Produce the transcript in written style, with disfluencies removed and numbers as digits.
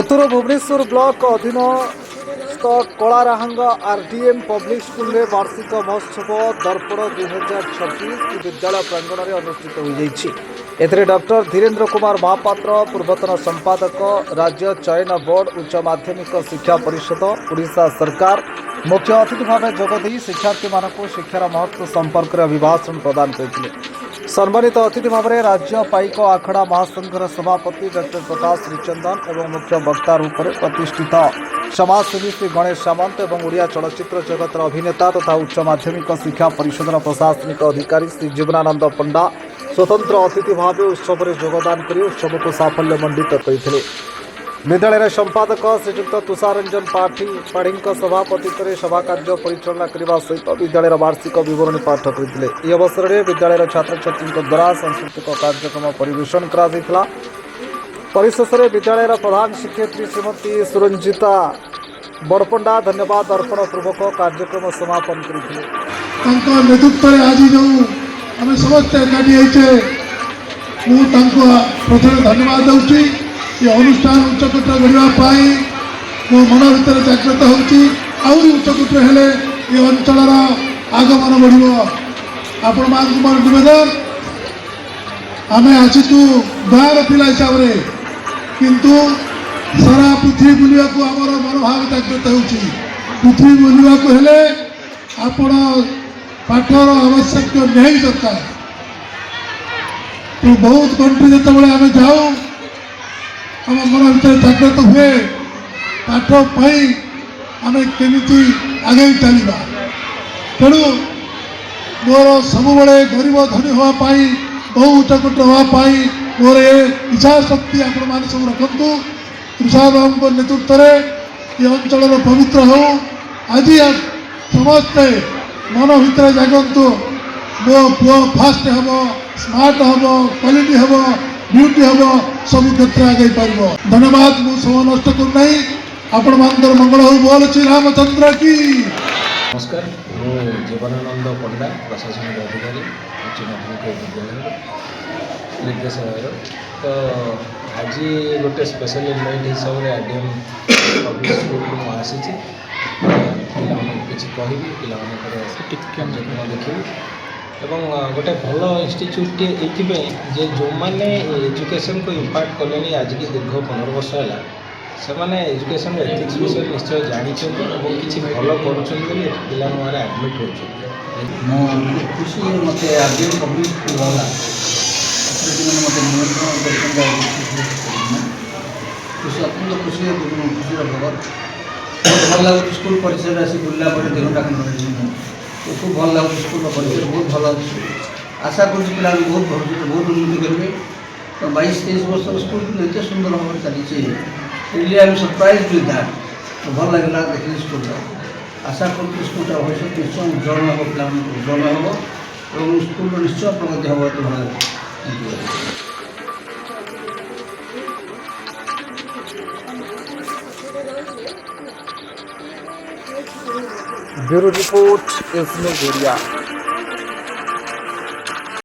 उत्तर Bhubaneswar block अधीनस्थ कलाराहांग RDM public school में वार्षिक महोत्सव दर्पण 2026 विद्यालय प्रांगण में अनुष्ठित हो डॉक्टर धीरेन्द्र कुमार महापात्र पूर्वतन संपादक राज्य चयन बोर्ड उच्च माध्यमिक शिक्षा परिषद ओडिशा सरकार मुख्य अतिथि भाव जोगदे शिक्षार्थी मानक शिक्षार महत्व संपर्क में अभिभाषण प्रदान करते। सम्मानित अतिथि भाव में राज्य पाइक आखड़ा महासंघर सभापति डॉक्टर प्रकाश श्रीचंदन एवं मुख्य वक्ता रूप में प्रतिष्ठित समाजसेवी श्री गणेश सामंत एवं ओडिया चलचित्र जगतर अभिनेता तथा उच्च माध्यमिक शिक्षा परिषद प्रशासनिक अधिकारी श्री जीवनानंद पंडा स्वतंत्र अतिथि भाव उत्सव में योगदान कर उत्सव को साफल्य मंडित करते। विद्यालय संपादक श्रीजुक्त तुषारंजन पाढ़ी सभापति सभा कार्य परिचालना करने सहित विद्यालय वार्षिक विवरणी पाठ करते। यह अवसर में विद्यालय छात्र छात्री द्वारा सांस्कृतिक कार्यक्रम परिवेशन करा परिशेष में विद्यालय प्रधान शिक्षयित्री श्रीमती सुरंजिता बड़पंडा धन्यवाद अर्पण पूर्वक कार्यक्रम समापन करते। नेतृत्व आज जो आम समस्त एकाठी प्रथम धन्यवाद दूसरी ये अनुष्ठान उच्चकोट गढ़ापी मो मन भर जागृत होरी उच्चकोट हेले ये अंचल आगमन बढ़ आपण मान मोर नवेदन आम आसीचु गाँव पिला हिसाब से किंतु सारा पृथ्वी बुलवा को आमर मनोभाव जागृत हो पृथ्वी बुलवा को हेले आपण पाठर आवश्यक नहीं दरकार तो बहुत कंट्री जिते आम जाऊँ आम मन भर जागृत हुए पाठपाई आम केमी आगे चलवा तेणु मोर सब गरीब धनी हाँपाई बहु उच्चकोट हाँपाई मोर ये इच्छा शक्ति आपण मैंने सब रखु तुषार बाबू नेतृत्व में ये अंचल पवित्र हो आज समस्ते मन भर जागतु मो पुओ फास्ट हम स्मार्ट हम क्वालिटी हम ब्यूटी हम सब क्षेत्र आगे पार। धन्यवाद मु समय नष्ट करना आपण मानकर मंगल हो बोल श्री रामचंद्र की। नमस्कार मु जीवनानंद पंडा प्रशासनिक अधिकारी उच्च माध्यमिक विद्यालय निर्देशालय तो आज गोटे स्पेशल इनवाइट हिसाब से आरडीएम पब्लिक स्कूल आसी पिला किसी कहि पिला कार्यक्रम देखी एवं गोटे भल इन्स्टिट्यूट ये जो मैंने एजुकेशन को इम्पाक्ट कले आज की दीर्घ 15 वर्ष है से मैंने एजुकेशन एथिक्स विषय निश्चय जानते और किसी भल कर आडमिट हो खुशी मत आरडीएम पब्लिक स्कूल वाला मत निमंत्रण खुशी अत्यंत खुशी खुशी खबर बहुत भल लगे स्कूल परिसर आसी बुला 2 घंटा खंड तो खूब भल लगे स्कूल परिसर बहुत भल अच्छे आशा कर पिला बहुत भविष्य बहुत उन्नति करेंगे तो 22-23 वर्ष स्कूल एत सुंदर भाव चली really I am surprise with that तो भल लगे देखिए स्कूल आशा कर स्कूलटा भविष्य निश्चय उज्जवल हम पिला उज्जवल हम और स्कूल निश्चय प्रगति हम तो भल। ब्यूरो रिपोर्ट इसमें